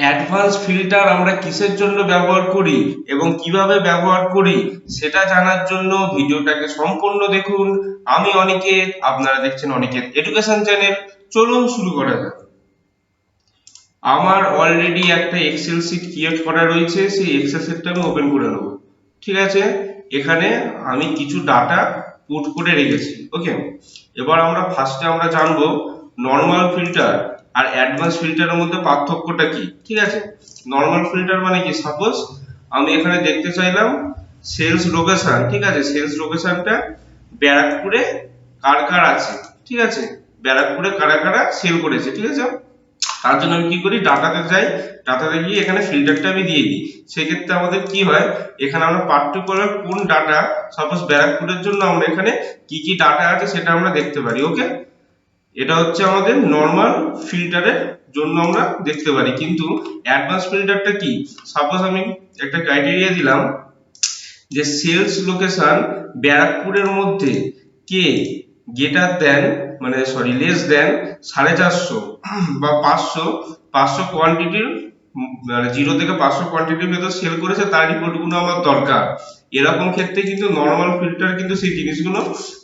Advance filter আমরা কিসের জন্য ব্যবহার করি এবং কিভাবে ব্যবহার করি সেটা জানার জন্য ভিডিওটাকে সম্পূর্ণ দেখুন। আমি অনিকেত, আপনারা দেখছেন অনিকেত এডুকেশন চ্যানেল। চলুন শুরু করা যাক। আমার অলরেডি একটা এক্সেল শিট ক্রিয়েট করা রয়েছে, সেই এক্সেল শিটটা আমি ওপেন করে নেব। ঠিক আছে, এখানে আমি কিছু ডাটা পুট করে রেখেছি। ওকে, এবার আমরা ফার্স্টে আমরা জানবো নর্মাল ফিল্টার আর অ্যাডভান্স ফিল্টারের মধ্যে পার্থক্যটা কি। ঠিক আছে, নর্মাল ফিল্টার মানে কি, সাপোজ আমি এখানে দেখতে চাইলাম সেলস লোকেশন। ঠিক আছে, সেলস লোকেশনটা ব্যারাকপুরে কার কার আছে। ঠিক আছে, ব্যারাকপুরে কারা কারা সেল করেছে। ঠিক আছে, তার জন্য আমি কি করি, ডাটাতে যাই, ডাটাতে গিয়ে এখানে ফিল্টারটা আমি দিয়ে দিই। সেক্ষেত্রে আমাদের কি হয়, এখানে আমরা পার্টিকুলার কোন ডাটা, সাপোজ ব্যারাকপুরের জন্য আমরা এখানে কি কি ডাটা আছে সেটা আমরা দেখতে পারি। ওকে, এটা হচ্ছে আমাদের নর্মাল ফিল্টারের জন্য আমরা দেখতে পারি। কিন্তু অ্যাডভান্স ফিল্টারটা কি, সাপোজ আমি একটা ক্রাইটেরিয়া দিলাম যে সেলস লোকেশন ব্যারাকপুরের মধ্যে কে গ্রেটার দেন, মানে সরি লেস দেন 450 বা 500 কোয়ান্টিটির, মানে 0 থেকে 500 কোয়ান্টিটির ভেতর সেল করেছে, তার রিপোর্টগুলো আমার দরকার। এরকম ক্ষেত্রে কিন্তু নর্মাল ফিল্টার কিন্তু সেই জিনিসগুলো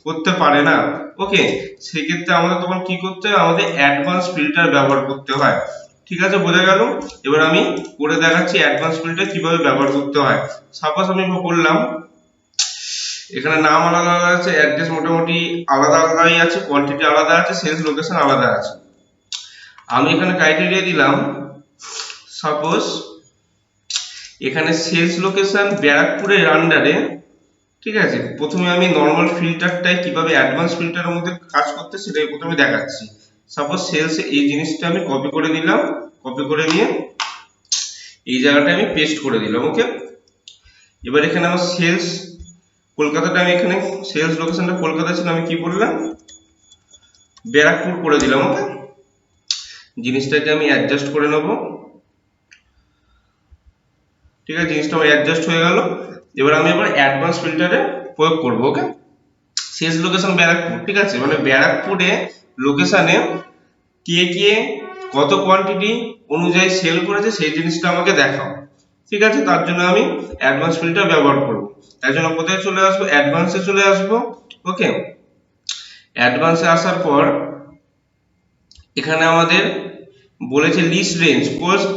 করতে পারে না। ওকে, সেক্ষেত্রে আমাদের তখন কি করতে হয়, আমাদের অ্যাডভান্স ফিল্টার ব্যবহার করতে হয়। ঠিক আছে, বোঝা গেল। এবার আমি করে দেখাচ্ছি অ্যাডভান্স ফিল্টার কিভাবে ব্যবহার করতে হয়। সাপোজ আমি বললাম এখানে নাম আলাদা আলাদা আছে, অ্যাড্রেস মোটামুটি আলাদা আলাদাই আছে, কোয়ান্টিটি আলাদা আছে, সেলস লোকেশন আলাদা আছে। আমি এখানে ক্রাইটেরিয়া দিলাম, সাপোজ এখানে সেলস লোকেশন ব্যারাকপুরের আন্ডারে। ঠিক আছে, প্রথমে আমি নর্মাল ফিল্টারটাই কিভাবে অ্যাডভান্স ফিল্টারের মধ্যে কাজ করতে সেটাই প্রথমে দেখাচ্ছি। সাপোজ সেলস, এই জিনিসটা আমি কপি করে দিলাম, কপি করে নিয়ে এই জায়গাটা আমি পেস্ট করে দিলাম। ওকে, এবার এখানে আমার সেলস কলকাতাটা, আমি এখানে সেলস লোকেশনটা কলকাতা ছিল, আমি কি করলাম ব্যারাকপুর করে দিলাম। ওকে, জিনিসটাকে আমি অ্যাডজাস্ট করে নেব। ঠিক আছে, জিনিসটা আমার অ্যাডজাস্ট হয়ে গেল। এবার আমি আবার অ্যাডভান্স ফিল্টারে প্রয়োগ করব। ওকে, সেলস লোকেশন ব্যারাকপুর। ঠিক আছে, মানে ব্যারাকপুরে লোকেশনে কে কে কত কোয়ান্টিটি অনুযায়ী সেল করেছে সেই জিনিসটা আমাকে দেখাও। ঠিক আছে, তার জন্য আমি অ্যাডভান্স ফিল্টার ব্যবহার করব। তার জন্য কোথায় চলে আসবো, অ্যাডভান্সে চলে আসবো। ওকে, অ্যাডভান্সে আসার পর এখানে আমাদের বলেছে লিস্ট রেঞ্জ,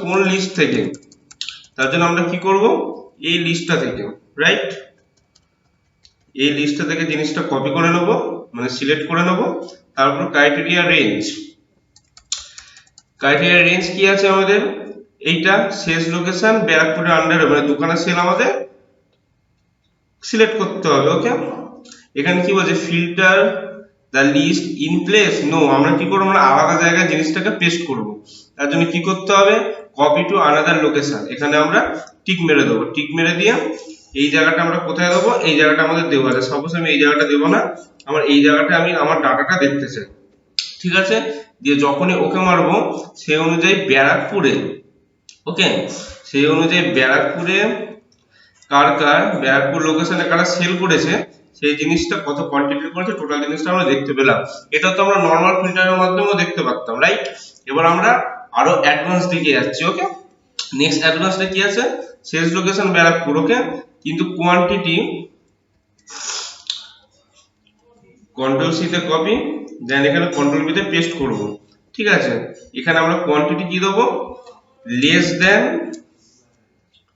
কোন লিস্ট থেকে। তার জন্য আমরা কি করব, এই লিস্টটা থেকে, রাইট, এই লিস্টটা থেকে জিনিসটা কপি করে নেব, মানে সিলেক্ট করে নেব। তারপর ক্রাইটেরিয়া রেঞ্জ, ক্রাইটেরিয়া রেঞ্জ কি আছে আমাদের, এইটা সেলস লোকেশন ব্যারাকপুরের আন্ডারে, মানে দোকানের সেল আমাদের সিলেক্ট করতে হবে। ওকে, এখানে কি বলছে, filter the list in place, no, আমরা কি করবো, আমরা আলাদা জায়গায় জিনিসটাকে পেস্ট করব। তার জন্য কি করতে হবে, কপি টু আনাদার লোকেশন, এখানে আমরা টিক মেরে দেবো। টিক মেরে দিয়ে এই জায়গাটা আমরা কোথায় দেবো, এই জায়গাটা আমাদের দেওয়া আছে। সাপোজ আমি এই জায়গাটা দেবো না, আমার এই জায়গাটা আমি আমার ডাটাটা দেখতে চাই। ঠিক আছে, দিয়ে যখনই ওকে মারবো সেই অনুযায়ী ব্যারাকপুরে, ওকে, সেই অনুযায়ী ব্যারাকপুরে কার কার, ব্যারাকপুর লোকেশনে কারা সেল করেছে সেই জিনিসটা কত কোয়ান্টিটি করেছে, টোটাল জিনিসটা আমরা দেখতে পেলাম। এটা তো আমরা নর্মাল ফিল্টারের মাধ্যমেও দেখতে পারতাম, রাইট। এবার আমরা আরো অ্যাডভান্স দিকে যাচ্ছি। ওকে, নেক্সট অ্যাডভান্সটা কি আছে, সেলস লোকেশন ব্যারাকপুর। ওকে, কিন্তু কোয়ান্টিটি, কন্ট্রোল সি তে কপি, দেন এখানে কন্ট্রোল বি তে পেস্ট করব। ঠিক আছে, এখানে আমরা কোয়ান্টিটি কি দেবো, লেস দেন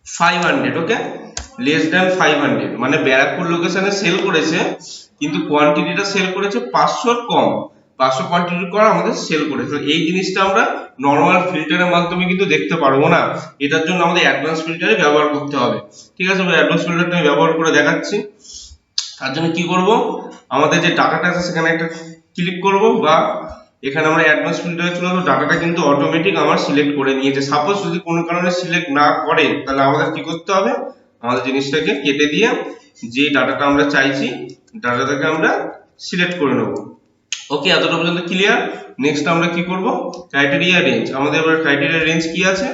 500। ওকে, লেস দেন 500 মানে ব্যারাকপুর লোকেশনে সেল করেছে কিন্তু কোয়ান্টিটিটা সেল করেছে 500 কম, 500 কোয়ান্টিটি কম আমাদের সেল করেছে। এই জিনিসটা আমরা নরমাল ফিল্টারের মাধ্যমে কিন্তু দেখতে পারবো না, এটার জন্য আমাদের অ্যাডভান্স ফিল্টারে ব্যবহার করতে হবে। ঠিক আছে, অ্যাডভান্স ফিল্টারটা আমি ব্যবহার করে দেখাচ্ছি। তার জন্য কি করব, আমাদের যে ডাটাটা আছে সেখানে একটা ক্লিক করব, বা এখানে আমরা অ্যাডভান্স ফিল্টারে চলে আসবো। ডাটাটা কিন্তু অটোমেটিক আমার সিলেক্ট করে নিয়েছে। সাপোজ যদি কোনো কারণে সিলেক্ট না করে তাহলে আমাদের কি করতে হবে, আমাদের জিনিসটাকে কেটে দিয়ে যে ডাটাটা আমরা চাইছি ডাটাটাকে আমরা সিলেক্ট করে নেব। ওকে, এতটা পর্যন্ত ক্লিয়ার। নেক্সট আমরা কি করব, ক্রাইটেরিয়া রেঞ্জ। আমাদের এবার ক্রাইটেরিয়া রেঞ্জ কি আছে,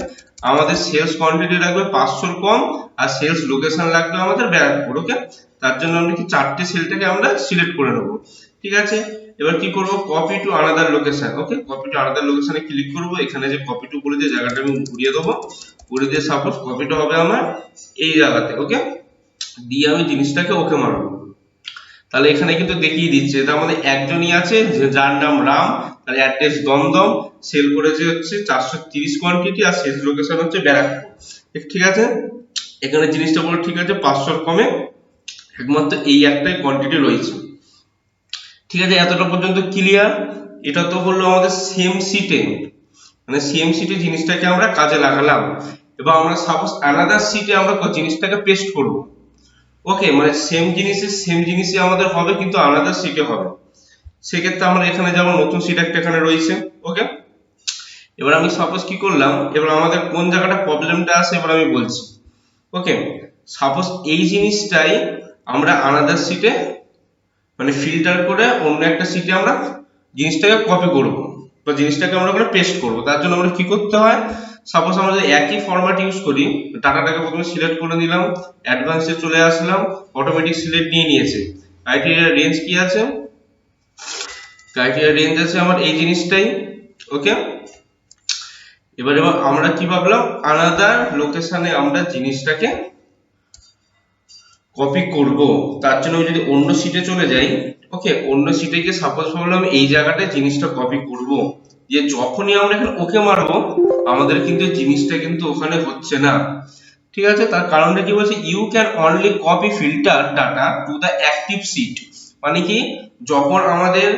আমাদের সেলস কোয়ান্টিটি লাগবে 500 কম আর সেলস লোকেশন লাগবে আমাদের ব্যারাকপুর। ওকে, তার জন্য আমরা কি চারটে সেলটাকে আমরা সিলেক্ট করে নেব। ঠিক আছে, এবার কি করব, copy to another location. Okay, copy to another লোকেশনে ক্লিক করব। এখানে যে কপি টু বলে যে জায়গাটা আমি ঘুরিয়ে দেবো, ঘুরিয়ে দিয়ে সাপোজ কপিটা হবে আমার এই জায়গাতে। ওকে, দিয়ে আমি জিনিসটাকে ওকে মারবো। তাহলে এখানে কিন্তু দেখিয়ে দিচ্ছে এটা আমাদের একজনই আছে যার নাম রাম, তার অ্যাড্রেস দমদম, সেল করেছে হচ্ছে 430 কোয়ান্টিটি, আর শেষ লোকেশন হচ্ছে ব্যারাকপুর। ঠিক আছে, এখানে জিনিসটা বলো ঠিক আছে, 500 কমে একমাত্র এই একটাই কোয়ান্টিটি রয়েছে। ঠিক আছে, এতটা পর্যন্ত ক্লিয়ার। এটা তো হলো আমাদের সেম সিটে, মানে সেম সিটে জিনিসটাকে আমরা কাজে লাগালাম। এবার আমরা সাপোজ আলাদা সিটে আমরা জিনিসটাকে পেস্ট করব। ওকে, মানে সেম জিনিসই আমাদের হবে, কিন্তু আলাদা সিটে হবে। সেক্ষেত্রে আমরা এখানে যেমন নতুন সিট একটা এখানে রয়েছে। ওকে, এবার আমি সাপোজ কি করলাম, এবার আমাদের কোন জায়গাটা প্রবলেমটা আছে এবার আমি বলছি। ওকে, সাপোজ এই জিনিসটাই আমরা আলাদা সিটে মানে ফিল্টার করে অন্য একটা সিটে আমরা জিনিসটাকে কপি করব বা জিনিসটাকে আমরা ওখানে পেস্ট করব। তার জন্য আমরা কি করতে হয়, সাপোজ আমরা যদি একই ফরম্যাট ইউজ করি, ডাটাটাকে প্রথমে সিলেক্ট করে নিলাম, অ্যাডভান্সে চলে আসলাম, অটোমেটিক সিলেক্ট নিয়ে নিয়েছে। ক্রাইটেরিয়া রেঞ্জ কি আছে, ক্রাইটেরিয়া রেঞ্জ আছে আমার এই জিনিসটাই। ওকে, এবার আমরা কি ভাবলাম, আলাদা লোকেশনে আমরা জিনিসটাকে কপি করব। তার জন্য যদি অন্য সিটে চলে যাই, ওকে, অন্য সিটে গিয়ে সাপোজ ভাবলাম এই জায়গাটায় জিনিসটা কপি করব, যে যখনই আমরা এখানে ওকে মারবো আমাদের কিন্তু জিনিসটা কিন্তু ওখানে হচ্ছে না। ঠিক আছে, তার কারণটা কি বলছে, you can only copy filter data to the active sheet. মানে কি, যখন আমাদের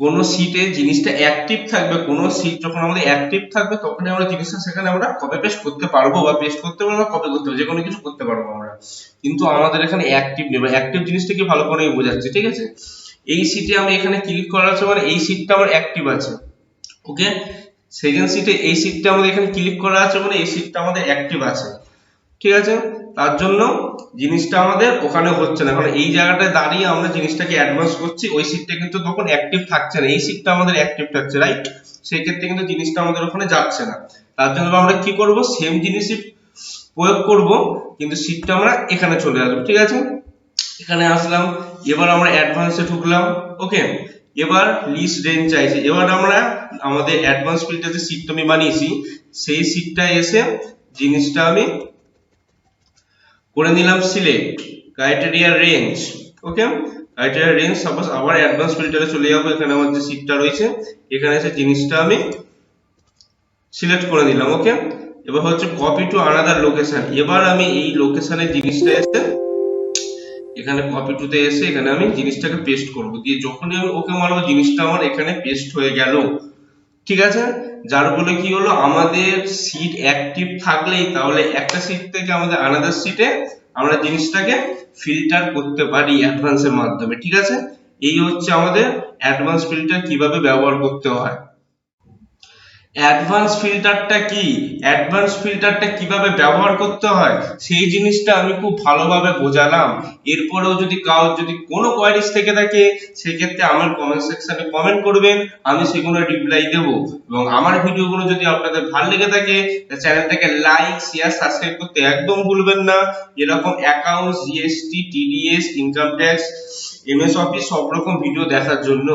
কোন সিটে জিনিসটা অ্যাক্টিভ থাকবে, কোন সিট যখন আমাদের অ্যাক্টিভ থাকবে তখনই আমরা জিনিসটা সেখানে আমরা কপি পেস্ট করতে পারবো, বা পেস্ট করতে পারবো, কপি করতে পারবো, যে কোনো কিছু করতে পারবো আমরা। কিন্তু আমাদের এখানে অ্যাক্টিভ নেই, বা অ্যাক্টিভ জিনিসটা কি ভালো করে বোঝাচ্ছি। ঠিক আছে, এই সিটে আমি এখানে ক্লিক করার সময় এই সিটটা আমার অ্যাক্টিভ আছে। ওকে, সেকেন্ড সিটে এই সিটটা আমাদের এখানে ক্লিক করা আছে, মানে এই সিটটা আমাদের অ্যাক্টিভ আছে। ঠিক আছে, তার জন্য জিনিসটা আমাদের ওখানে হচ্ছে না, কারণ এই জায়গাটায় দাঁড়িয়ে আমরা জিনিসটাকে অ্যাডভান্স করছি, ওই সিটটা কিন্তু তখন অ্যাক্টিভ থাকছে না, এই সিটটা আমাদের অ্যাক্টিভ থাকছে, রাইট? সেই ক্ষেত্রে কিন্তু জিনিসটা আমাদের ওখানে যাচ্ছে না। তার জন্য আমরা কি করব, সেম জিনিসই প্রয়োগ করব, কিন্তু সিটটা আমরা এখানে চলে আসবো। ঠিক আছে, এখানে আসলাম, এবার আমরা অ্যাডভান্সে ঢুকলাম। ওকে, এবার লিস্ট রেঞ্জ চাইছে। এবার আমরা আমাদের অ্যাডভান্স ফিল্ডে যে সিটটা আমি বানিয়েছি সেই সিটটা এসে জিনিসটা আমি করে নিলাম সিলেক্ট, ক্রাইটেরিয়া রেঞ্জ। ওকে, ক্রাইটেরিয়া রেঞ্জ সাপোজ আবার অ্যাডভান্স ফিল্টারে চলে যাব, এখানে আমার যে সিটটা রয়েছে এখানে এসে জিনিসটা আমি সিলেক্ট করে নিলাম। ওকে, এবার হচ্ছে কপি টু আনাদার লোকেশন। এবার আমি এই লোকেশনের জিনিসটা এসে এখানে কপি টুতে এসে এখানে আমি জিনিসটাকে পেস্ট করব, দিয়ে যখনই আমি ওকে মারবো জিনিসটা আমার এখানে পেস্ট হয়ে গেল। ঠিক আছে, যার ফলে কি হলো, আমাদের সিট অ্যাক্টিভ থাকলেই তাহলে একটা সিট থেকে আমাদের আনাদার সিটে আমরা জিনিসটাকে ফিল্টার করতে পারি অ্যাডভান্সের মাধ্যমে। ঠিক আছে, এই হচ্ছে আমাদের অ্যাডভান্স ফিল্টার কিভাবে ব্যবহার করতে হয়। অ্যাডভান্স ফিল্টারটা কি, অ্যাডভান্স ফিল্টারটা কিভাবে ব্যবহার করতে হয় সেই জিনিসটা আমি খুব ভালোভাবে বোঝালাম। এরপরেও যদি কারোর যদি কোনো কোয়ারিজ থেকে থাকে সেক্ষেত্রে আমার কমেন্ট সেকশনে কমেন্ট করবেন, আমি সেগুলো রিপ্লাই দেব। এবং আমার ভিডিওগুলো যদি আপনাদের ভালো লেগে থাকে চ্যানেলটাকে লাইক, শেয়ার, সাবস্ক্রাইব করতে একদম ভুলবেন না। এরকম accounts, GST, TDS, income tax, MS office সব রকম ভিডিও দেখার জন্য।